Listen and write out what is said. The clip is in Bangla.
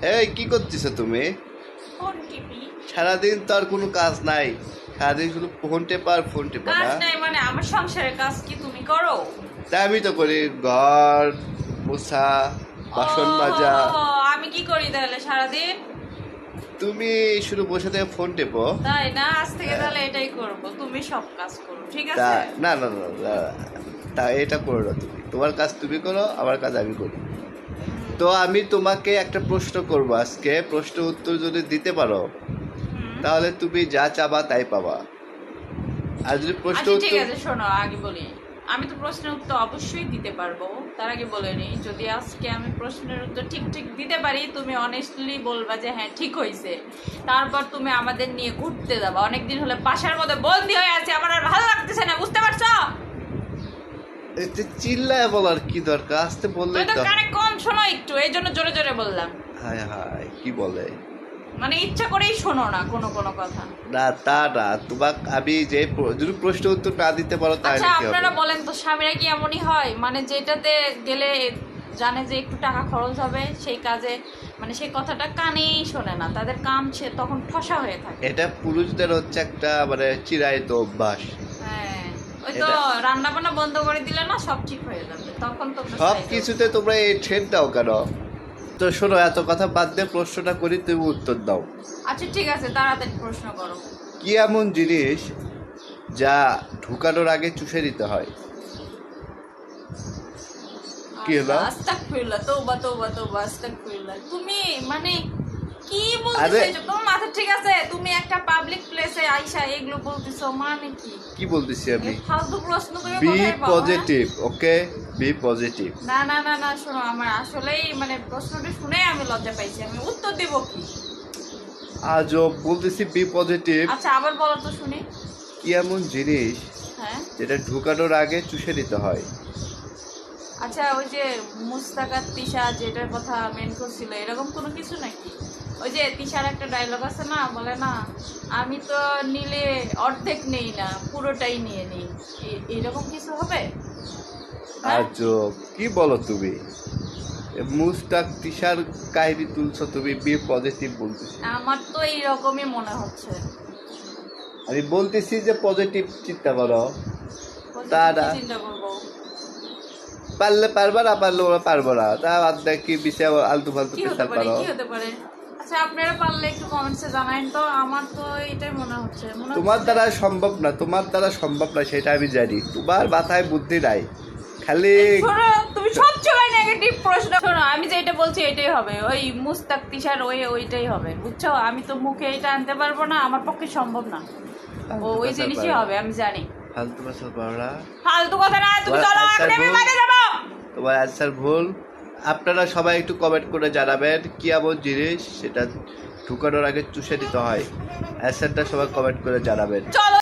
এই কি করতেছো তুমি? ফোন টিপি। সারাদিন তো আর কোনো কাজ নাই, সারাদিন শুধু ফোন টেপা আর ফোন টেপা কাজ না? নাই মানে আমার সংসারের কাজ কি তুমি করো? তাই আমি তো করি, ঘর মোছা, বাসন মাজা। ও, আমি কি করি তাহলে সারাদিন? তুমি শুধু বসে থেকে ফোন টেপো? তাই না, আজ থেকে তাহলে এটাই করব, তুমি সব কাজ করো, ঠিক তা আছে? না না না না, তা এটা করো না তুমি, তোমার কাজ তুমি করো, আমার কাজ আমি করি। তো আমি তোমাকে একটা প্রশ্ন করবো আজকে, প্রশ্ন উত্তর যদি দিতে পারো তাহলে তুমি যা চাবা তাই পাবা। আর যদি প্রশ্ন আচ্ছা ঠিক উত্তর আছে, শোনো আগে বলি, আমি তো প্রশ্নের উত্তর অবশ্যই দিতে পারবো। তার আগে বলে নিই, যদি আজকে আমি প্রশ্নের উত্তর ঠিক ঠিক দিতে পারি, তুমি অনেস্টলি বলবা যে হ্যাঁ ঠিক হয়েছে। তারপর তুমি আমাদের নিয়ে ঘুরতে যাবা। অনেকদিন হলে বাসার মধ্যে বন্দি হয়ে আছে, আমার আর ভালো লাগতেছে না, বুঝতে পারছো? এতে চিল্লায় বলার কি দরকার, আস্তে বললেই তুমি তো তো। কানে কম শোনো একটু, এই জন্য জোরে জোরে বললাম। হায় হায় কি বলে, মানে ইচ্ছা করেই শোনো না কোনো কোনো কথা। না তা না, তোমাকে আমি যে যদি প্রশ্ন উত্তর না দিতে পারো তাহলে আচ্ছা কি হবে? আপনারা বলেন তো, স্বামীরা কি এমনই হয়, মানে যেটাতে গেলে জানে যে একটু টাকা খরচ হবে, সেই কাজে মানে সেই কথাটা কানেই শোনে না, তাদের কান সে তখন ঠসা হয়ে থাকে। এটা পুরুষদের হচ্ছে একটা মানে চিরায়ত অভ্যাস। হ্যাঁ, ওই তো এটা রান্না বান্না বন্ধ করে দিলে না সব ঠিক হয়ে যাবে, তখন তো সব কিছুতে তোমরা এই ট্রেন দাও কেন? তো শোনো, এত কথা বাদ দিয়ে প্রশ্নটা করি, তুমি উত্তর দাও। আচ্ছা ঠিক আছে, তাড়াতাড়ি প্রশ্ন করো। কি এমন জিনিস যা ঢুকানোর আগে চুষে দিতে হয়? কি হলো? আস্তাগফিরুল্লাহ, তওবা তওবা তওবা, আস্তাগফিরুল্লাহ। তুমি মানে কি বলতে আরে চাইছো? তোমার মাথা ঠিক আছে? তুমি একটা পাবলিক প্লেসে আইসা এগুলো বলতেছো, মানে কি? কি বলতেছি আমি? এই ফালতু প্রশ্ন তুমি বি কোথায় পাও? হ্যাঁ? Positive, okay? B positive. না না না না, শোনো, আমার আসলেই মানে প্রশ্নটা শুনে আমি লজ্জা পাইছি, আমি উত্তর দেব কি? আজব বলতেছি, বি পজিটিভ। আচ্ছা আবার বলো তো শুনি। কি এমন জিনিস হ্যাঁ, যেটা ঢুকানোর আগে চুষে দিতে হয়? আচ্ছা ওই যে মুস্তাকাত তিশা যেটার কথা মেন করছিল, এরকম কোনো কিছু নাকি? ওই যে তিশার একটা ডায়লগ আছে না, বলে না আমি তো নিলে অর্ধেক নেই না, পুরোটাই নিয়ে নিই, এরকম কিছু হবে? হ্যাঁ? আজব কি বলো তুমি? মুস্তাক তিশার কাহিনী তুলছো তুমি, বি পজিটিভ বলতেছি। আমার তো এইরকমই মনে হচ্ছে। আমি বলতেছি যে পজিটিভ চিন্তা করো। বলছি, তারা কি চিন্তা করবো? পারলে পারবা, না পারলে ওরা পারবো না, তা বাদ দেয় কি বিষয় আলতু ফালতু কি হতে পেশাল পারে, পারো। কি হতে পারে? আচ্ছা আপনারা পারলে একটু কমেন্টসে জানাইন তো, আমার তো এটাই মনে হচ্ছে, তোমার দ্বারা সম্ভব না, তোমার দ্বারা সম্ভব না সেটা আমি জানি, তোমার মাথায় বুদ্ধি নাই খালি। শোনো, তুমি সবসময় নেগেটিভ প্রশ্ন। শোনো, আমি যেটা বলছি এটাই হবে, ওই মুস্তাক তিশার ওইটাই হবে, বুঝছো? আমি তো মুখে এটা আনতে পারবো না, আমার পক্ষে সম্ভব না। ওই জিনিসই হবে, আমি জানি। ফালতু পেশাল পারো না। ফালতু কথা না, তুমি তোমার চলো, answer এখন আমি ভুল। বাইরে যাবো। তোমার অ্যান্সার ভুল। আপনারা সবাই একটু কমেন্ট করে জানাবেন কি এমন জিনিস সেটা ঢুকানোর আগে চুষে দিতে হয়। অ্যান্সারটা সবাই কমেন্ট করে জানাবেন। চলো।